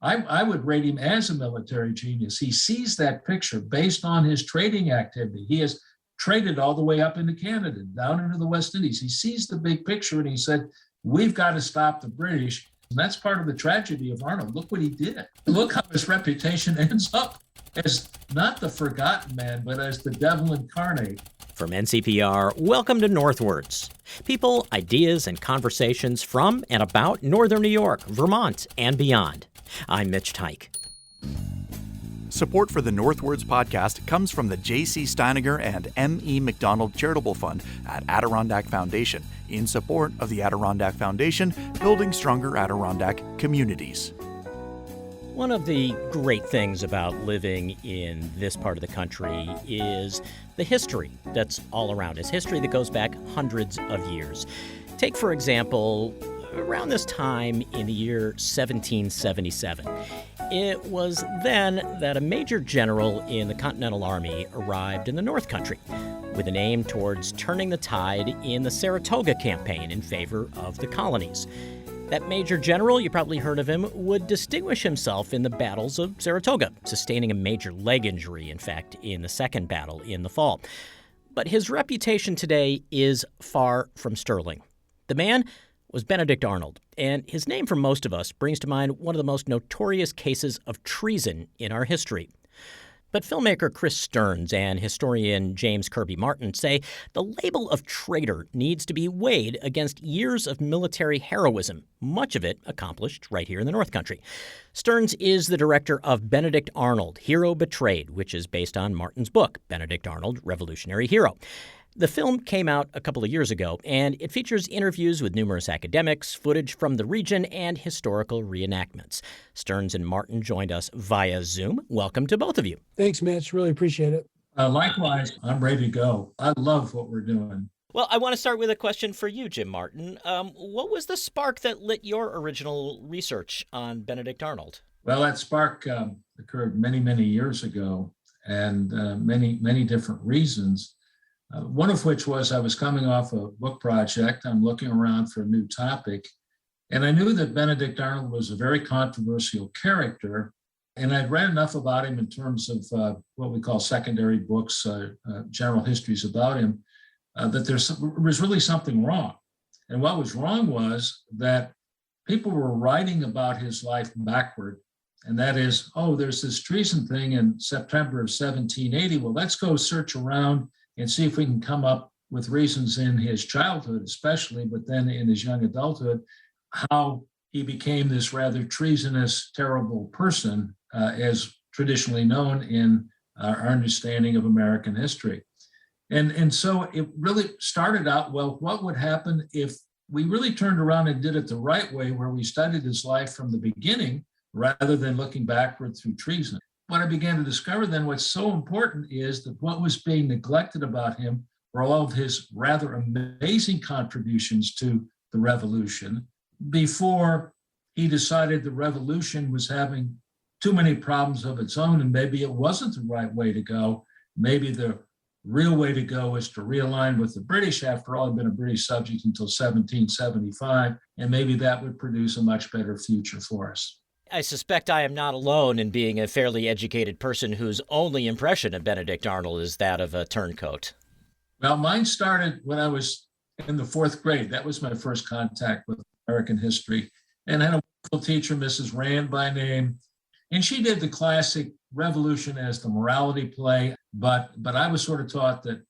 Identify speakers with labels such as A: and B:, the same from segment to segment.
A: I would rate him as a military genius. He sees that picture based on his trading activity. He has traded all the way up into Canada, down into the West Indies. He sees the big picture and he said, we've got to stop the British. And that's part of the tragedy of Arnold. Look what he did. Look how his reputation ends up as not the forgotten man, but as the devil incarnate.
B: From NCPR, welcome to Northwards. People, ideas, and conversations from and about Northern New York, Vermont, and beyond. I'm Mitch Teich.
C: Support for the Northwards podcast comes from the J.C. Steiniger and M.E. McDonald Charitable Fund at Adirondack Foundation, in support of the Adirondack Foundation, building stronger Adirondack communities.
B: One of the great things about living in this part of the country is the history that's all around us, history that goes back hundreds of years. Take, for example, around this time in the year 1777. It was then that a major general in the Continental Army arrived in the North Country with an aim towards turning the tide in the Saratoga campaign in favor of the colonies. That major general, you probably heard of him, would distinguish himself in the battles of Saratoga, sustaining a major leg injury, in fact, in the second battle in the fall. But his reputation today is far from sterling. The man was Benedict Arnold, and his name for most of us brings to mind one of the most notorious cases of treason in our history. But filmmaker Chris Stearns and historian James Kirby Martin say the label of traitor needs to be weighed against years of military heroism, much of it accomplished right here in the North Country. Stearns is the director of Benedict Arnold, Hero Betrayed, which is based on Martin's book, Benedict Arnold, Revolutionary Hero. The film came out a couple of years ago, and it features interviews with numerous academics, footage from the region, and historical reenactments. Stearns and Martin joined us via Zoom. Welcome to both of you.
D: Thanks, Mitch. Really appreciate it.
A: Likewise, I'm ready to go. I love what we're doing.
B: Well, I want to start with a question for you, Jim Martin. What was the spark that lit your original research on Benedict Arnold?
A: Well, that spark occurred many, many years ago, and many different reasons. One of which was I was coming off a book project. I'm looking around for a new topic. And I knew that Benedict Arnold was a very controversial character. And I'd read enough about him in terms of what we call secondary books, general histories about him, that there was really something wrong. And what was wrong was that people were writing about his life backward. And that is, there's this treason thing in September of 1780. Well, let's go search around and see if we can come up with reasons in his childhood, especially, but then in his young adulthood, how he became this rather treasonous, terrible person, as traditionally known in our understanding of American history. And so it really started out, well, what would happen if we really turned around and did it the right way, where we studied his life from the beginning, rather than looking backward through treason? What I began to discover then, what's so important is that what was being neglected about him were all of his rather amazing contributions to the revolution before he decided the revolution was having too many problems of its own, and maybe it wasn't the right way to go. Maybe the real way to go is to realign with the British. After all, I'd been a British subject until 1775, and maybe that would produce a much better future for us.
B: I suspect I am not alone in being a fairly educated person whose only impression of Benedict Arnold is that of a turncoat.
A: Well, mine started when I was in the fourth grade. That was my first contact with American history. And I had a wonderful teacher, Mrs. Rand by name, and she did the classic Revolution as the morality play. But I was sort of taught that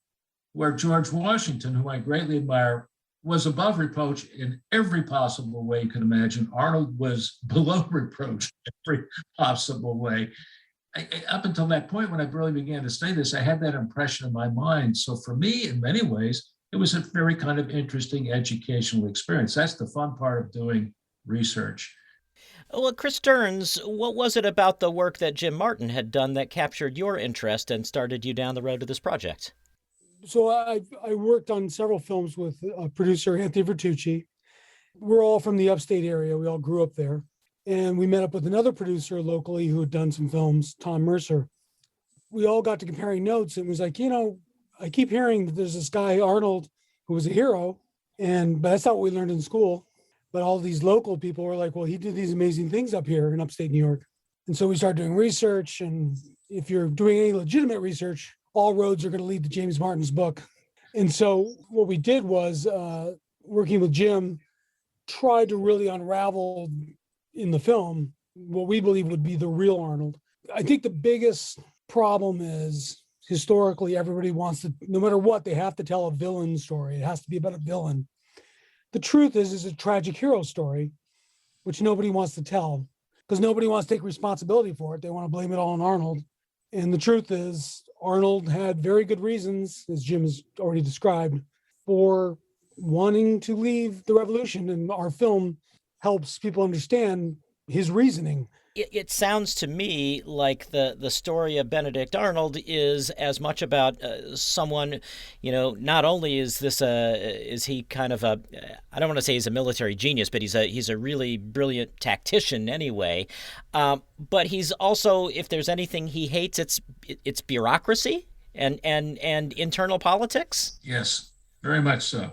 A: where George Washington, who I greatly admire, was above reproach in every possible way you could imagine, Arnold was below reproach in every possible way. Up until that point, when I really began to study this, I had that impression in my mind. So for me, in many ways, it was a very kind of interesting educational experience. That's the fun part of doing research.
B: Well, Chris Stearns, what was it about the work that Jim Martin had done that captured your interest and started you down the road to this project?
D: So I worked on several films with producer Anthony Vertucci. We're all from the upstate area. We all grew up there. And we met up with another producer locally who had done some films, Tom Mercer. We all got to comparing notes and was like, I keep hearing that there's this guy, Arnold, who was a hero, but that's not what we learned in school. But all these local people were like, well, he did these amazing things up here in upstate New York. And so we started doing research. And if you're doing any legitimate research, all roads are going to lead to James Martin's book. And so what we did was, working with Jim, tried to really unravel in the film what we believe would be the real Arnold. I think the biggest problem is historically everybody wants to, no matter what, they have to tell a villain story. It has to be about a villain. The truth is it's a tragic hero story, which nobody wants to tell because nobody wants to take responsibility for it. They want to blame it all on Arnold. And the truth is Arnold had very good reasons, as Jim has already described, for wanting to leave the revolution. And our film helps people understand his reasoning.
B: It sounds to me like the story of Benedict Arnold is as much about someone, not only is he kind of a, I don't want to say he's a military genius, but he's a really brilliant tactician anyway. But he's also, if there's anything he hates, it's bureaucracy and internal politics.
A: Yes, very much so.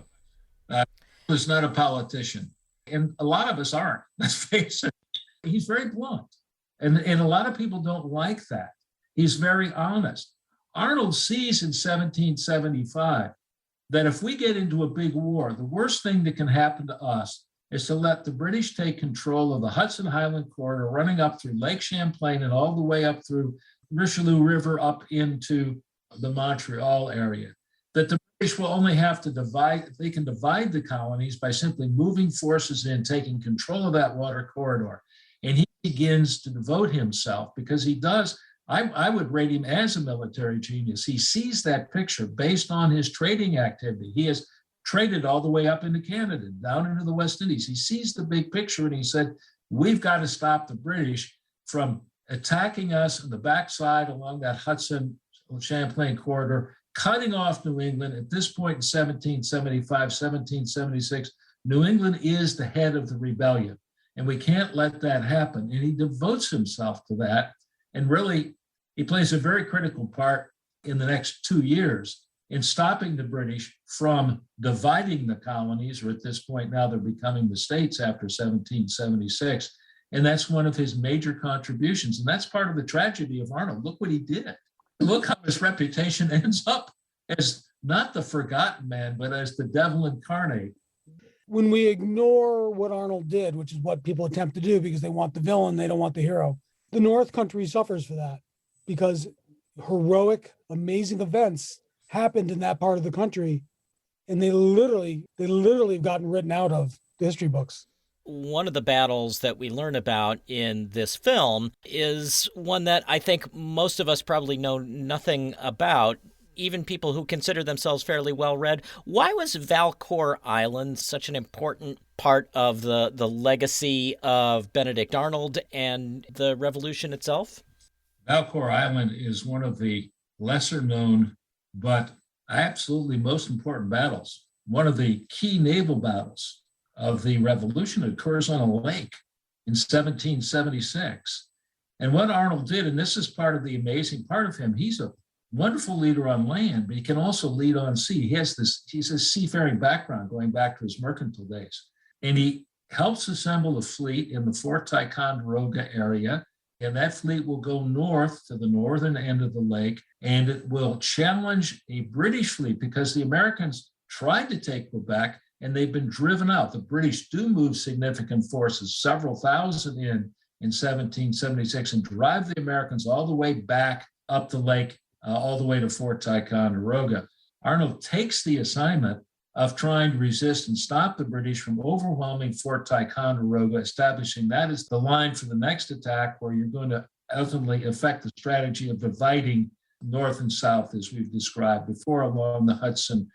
A: He's not a politician, and a lot of us aren't. Let's face it. He's very blunt, and a lot of people don't like that. He's very honest. Arnold sees in 1775 that if we get into a big war, the worst thing that can happen to us is to let the British take control of the Hudson Highland corridor running up through Lake Champlain and all the way up through Richelieu River up into the Montreal area. That the British will only have to divide, they can divide the colonies by simply moving forces in, taking control of that water corridor. And he begins to devote himself because he does, I would rate him as a military genius. He sees that picture based on his trading activity. He has traded all the way up into Canada, down into the West Indies. He sees the big picture and he said, we've got to stop the British from attacking us on the backside along that Hudson Champlain corridor, cutting off New England. At this point in 1775, 1776, New England is the head of the rebellion. And we can't let that happen. And he devotes himself to that. And really, he plays a very critical part in the next 2 years in stopping the British from dividing the colonies, or at this point now they're becoming the states after 1776. And that's one of his major contributions. And that's part of the tragedy of Arnold. Look what he did. Look how his reputation ends up as not the forgotten man, but as the devil incarnate.
D: When we ignore what Arnold did, which is what people attempt to do because they want the villain, they don't want the hero, the North Country suffers for that because heroic, amazing events happened in that part of the country. And they literally have gotten written out of the history books.
B: One of the battles that we learn about in this film is one that I think most of us probably know nothing about, even people who consider themselves fairly well-read. Why was Valcour Island such an important part of the legacy of Benedict Arnold and the revolution itself?
A: Valcour Island is one of the lesser-known but absolutely most important battles. One of the key naval battles of the revolution occurs on a lake in 1776. And what Arnold did, and this is part of the amazing part of him, he's a wonderful leader on land, but he can also lead on sea. He's a seafaring background going back to his mercantile days. And he helps assemble a fleet in the Fort Ticonderoga area. And that fleet will go north to the northern end of the lake, and it will challenge a British fleet because the Americans tried to take Quebec and they've been driven out. The British do move significant forces, several thousand in 1776, and drive the Americans all the way back up the lake, all the way to Fort Ticonderoga. Arnold takes the assignment of trying to resist and stop the British from overwhelming Fort Ticonderoga, establishing that as the line for the next attack, where you're going to ultimately affect the strategy of dividing north and south, as we've described before, along the Hudson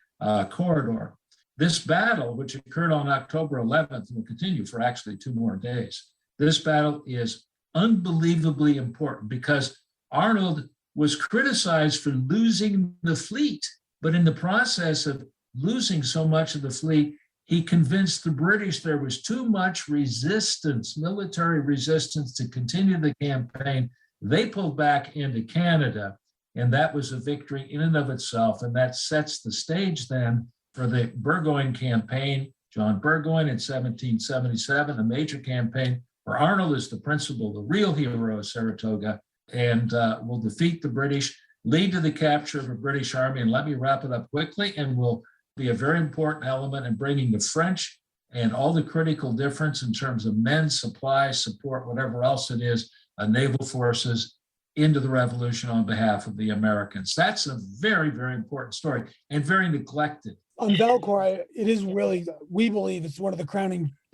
A: corridor. This battle, which occurred on October 11th, and will continue for actually 2 more days, this battle is unbelievably important because Arnold was criticized for losing the fleet, but in the process of losing so much of the fleet, he convinced the British there was too much resistance, military resistance, to continue the campaign. They pulled back into Canada, and that was a victory in and of itself, and that sets the stage then for the Burgoyne campaign John Burgoyne in 1777, a major campaign where Arnold is the principal, the real hero of Saratoga, and will defeat the British, lead to the capture of a British army. And let me wrap it up quickly, and will be a very important element in bringing the French and all the critical difference in terms of men, supplies, support, whatever else it is, naval forces into the revolution on behalf of the Americans. That's a very, very important story and very neglected.
D: On Valcour, it is really, we believe it's one of the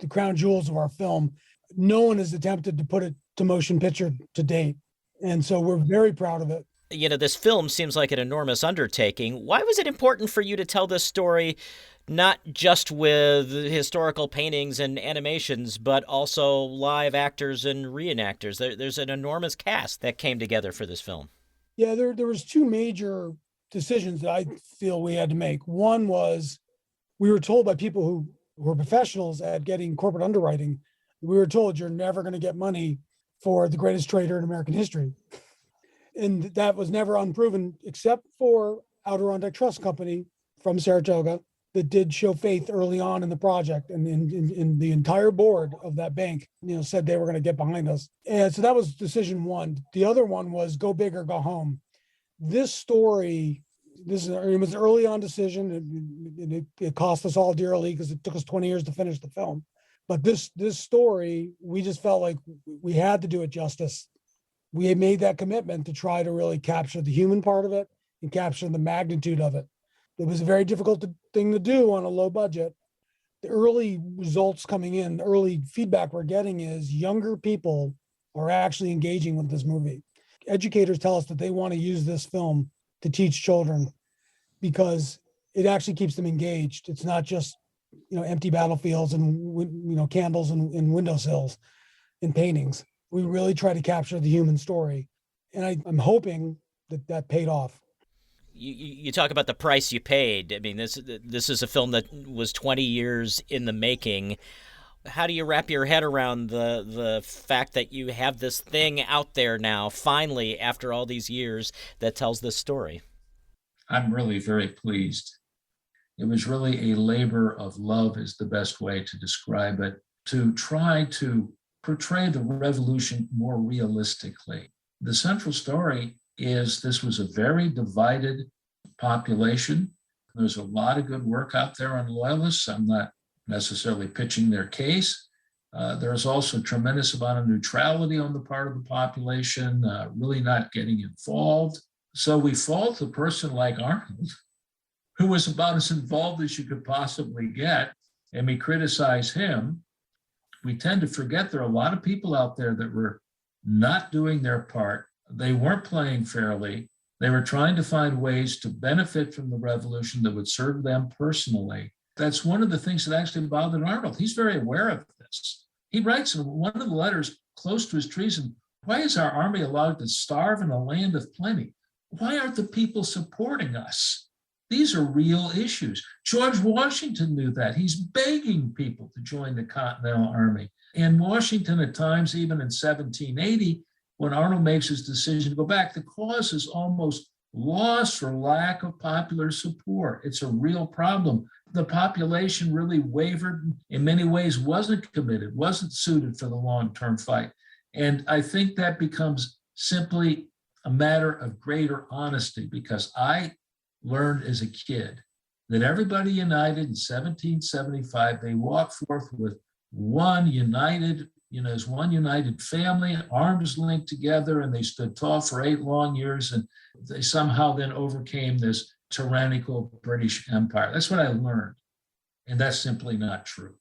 D: crown jewels of our film. No one has attempted to put it to motion picture to date. And so we're very proud of it.
B: You know, this film seems like an enormous undertaking. Why was it important for you to tell this story not just with historical paintings and animations, but also live actors and reenactors? There's an enormous cast that came together for this film.
D: Yeah, there was two major decisions that I feel we had to make. One was we were told by people who were professionals at getting corporate underwriting, we were told you're never going to get money for the greatest trader in American history. And that was never unproven, except for Adirondack Trust Company from Saratoga that did show faith early on in the project. And in the entire board of that bank, said they were going to get behind us. And so that was decision one. The other one was go big or go home. This story, it was an early on decision. It cost us all dearly because it took us 20 years to finish the film. But this story, we just felt like we had to do it justice. We had made that commitment to try to really capture the human part of it and capture the magnitude of it. It was a very difficult thing to do on a low budget. The early results coming in, the early feedback we're getting is younger people are actually engaging with this movie. Educators tell us that they want to use this film to teach children because it actually keeps them engaged. It's not just empty battlefields and candles and windowsills and paintings. We really try to capture the human story, and I'm hoping that paid off.
B: You talk about the price you paid. I mean, this is a film that was 20 years in the making. How do you wrap your head around the fact that you have this thing out there now, finally, after all these years, that tells this story?
A: I'm really very pleased. It was really a labor of love is the best way to describe it, to try to portray the revolution more realistically. The central story is this was a very divided population. There's a lot of good work out there on loyalists. I'm not necessarily pitching their case. There's also a tremendous amount of neutrality on the part of the population, really not getting involved. So we fault a person like Arnold, who was about as involved as you could possibly get, and we criticize him. We tend to forget there are a lot of people out there that were not doing their part. They weren't playing fairly. They were trying to find ways to benefit from the revolution that would serve them personally. That's one of the things that actually bothered Arnold. He's very aware of this. He writes in one of the letters close to his treason, why is our army allowed to starve in a land of plenty? Why aren't the people supporting us? These are real issues. George Washington knew that. He's begging people to join the Continental Army. And Washington, at times, even in 1780, when Arnold makes his decision to go back, the cause is almost lost for lack of popular support. It's a real problem. The population really wavered, in many ways wasn't committed, wasn't suited for the long-term fight. And I think that becomes simply a matter of greater honesty, because I learned as a kid that everybody united in 1775. They walked forth with one united, as one united family, arms linked together, and they stood tall for 8 long years, and they somehow then overcame this tyrannical British Empire. That's what I learned, and that's simply not true.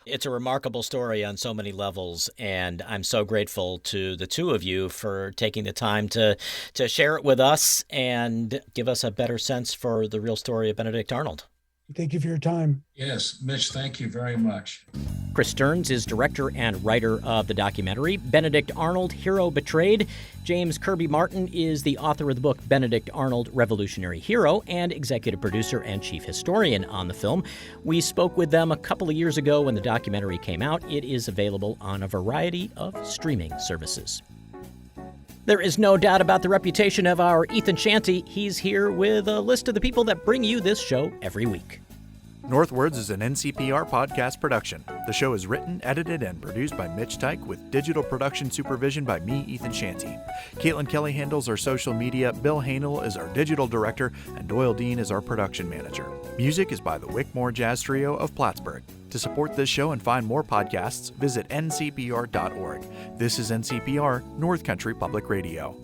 B: It's a remarkable story on so many levels, and I'm so grateful to the two of you for taking the time to share it with us and give us a better sense for the real story of Benedict Arnold.
D: Thank you for your time.
A: Yes, Mitch, thank you very much.
B: Chris Stearns is director and writer of the documentary Benedict Arnold, Hero Betrayed. James Kirby Martin is the author of the book Benedict Arnold, Revolutionary Hero, and executive producer and chief historian on the film. We spoke with them a couple of years ago when the documentary came out. It is available on a variety of streaming services. There is no doubt about the reputation of our Ethan Shanty. He's here with a list of the people that bring you this show every week.
C: Northwards is an NCPR podcast production. The show is written, edited, and produced by Mitch Tyke with digital production supervision by me, Ethan Shanty. Caitlin Kelly handles our social media, Bill Hanel is our digital director, and Doyle Dean is our production manager. Music is by the Wickmore Jazz Trio of Plattsburgh. To support this show and find more podcasts, visit ncpr.org. This is NCPR, North Country Public Radio.